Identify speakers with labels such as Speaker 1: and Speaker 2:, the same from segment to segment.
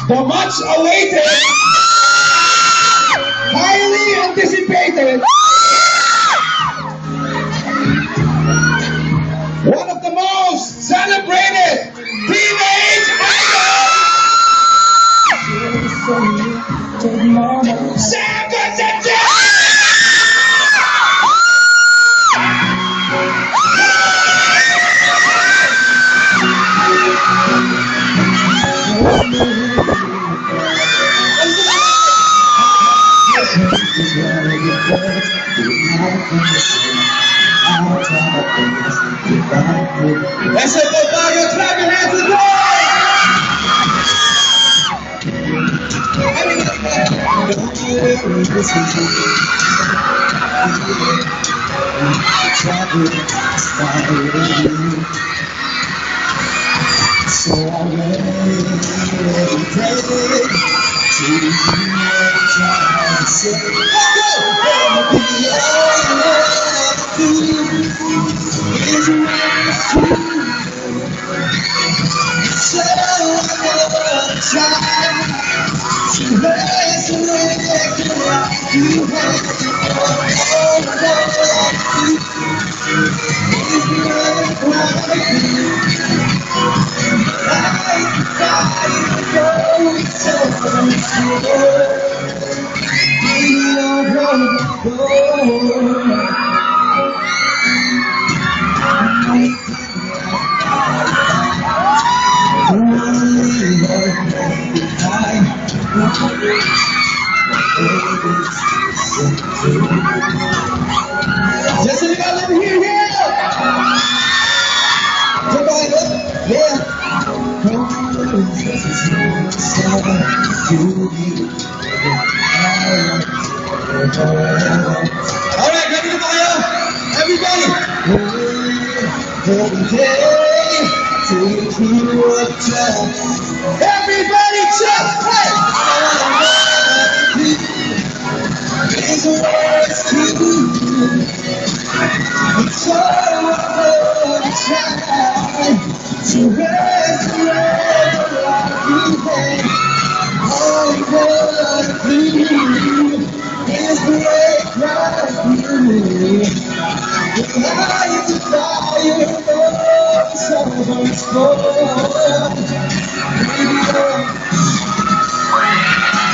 Speaker 1: The much awaited, highly anticipated, one of the most celebrated teenage idols, Sam Vincent! Essa é a Baga, clap your hands with so I Jessica, let me hear you! Yeah. Alright, ready to go? Everybody! Everybody just play! These words to you. It's all I try to resurrect like you had. All you wanna do is break right through. The light of fire burns so much more. Baby,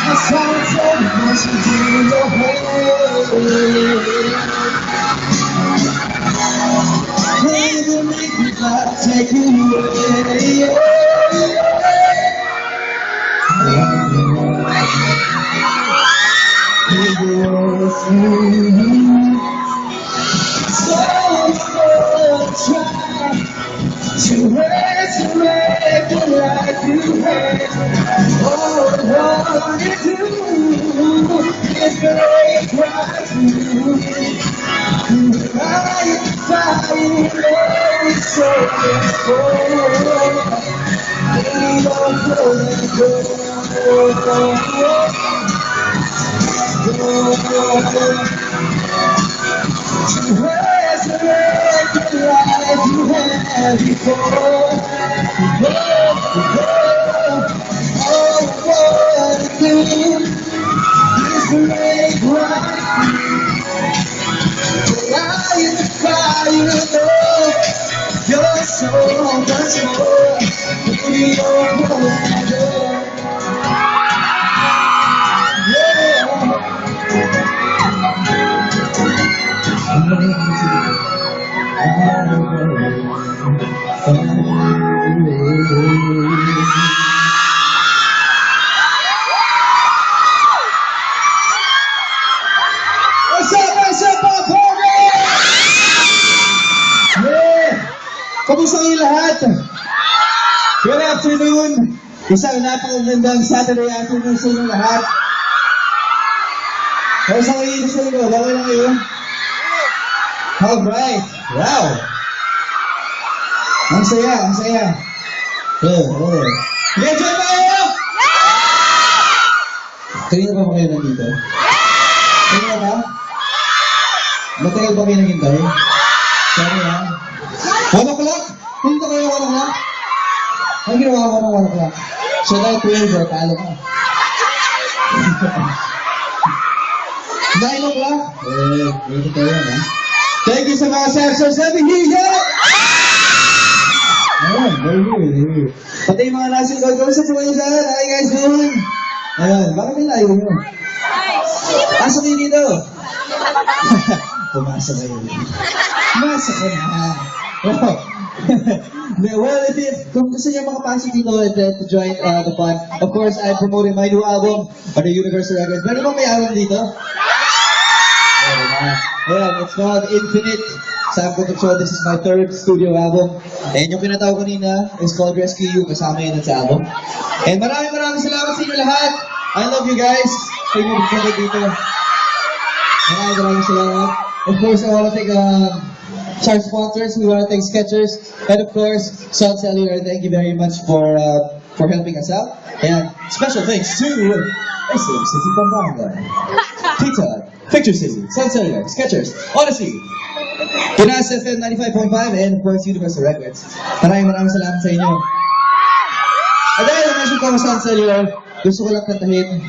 Speaker 1: I saw so much in your head. Baby, make me not take you away. So try to resurrect the life you had. All I wanna do is break right through. I am flying away so much more. Baby, don't to resurrect the life you had before. All I wanna do is break right. I am the fire, you're so much more. Baby, you're more. What's up, Poggy? Yeah! Kamusta kayo lahat? Good afternoon! Isang napakagandang Saturday afternoon sa inyo lahat. Kamusta kayo sa inyo? Bago lang kayo? Alright! Wow! Ang saya, ang saya. Enjoy ba kayo? Kanina pa ba kayo nandito? Kanina ba? Matagal ba kayo naghintay? Sorry ha? 1 o'clock? Hindi kayo 1 o'clock? Ang ginawa ko ng 1 o'clock? Shout out 12, talo ka. 9 o'clock? Wait tayo yan, ha? Thank you sa mga Samsers. Let me hear you! Ayan, very good. Pati yung mga nasa likod, kamusta po kayo dyan? How you guys doing? Ayan, bakit yung layo nyo? Pasok kayo dito. Pumasok kayo. Pumasok ka na. Well, kung gusto niyo makapasok dito and to join the fun, of course, I'm promoting my new album on the Universal Records. Meron bang may album dito? Yeah, it's called Infinite. Sam Concepcion, this is my third studio album. And yung pinataw kanina is called Rescue You, kasama yun sa album. And maraming salamat sa inyo lahat. I love you guys. Sa inyo magpunta dito. Maraming salamat. Of course, I want to thank our sponsors. We want to thank Skechers. And of course, Sun Cellular. Thank you very much for helping us out. And special thanks to SM City Pampanga, Kita, Picture City, Sun Cellular, Skechers, Odyssey, Pinas FM 95.5, and of course, Universal Records. Maraming salamat sa inyo. At dahil na-mention ko ang Sun Cellular, gusto ko lang kantahin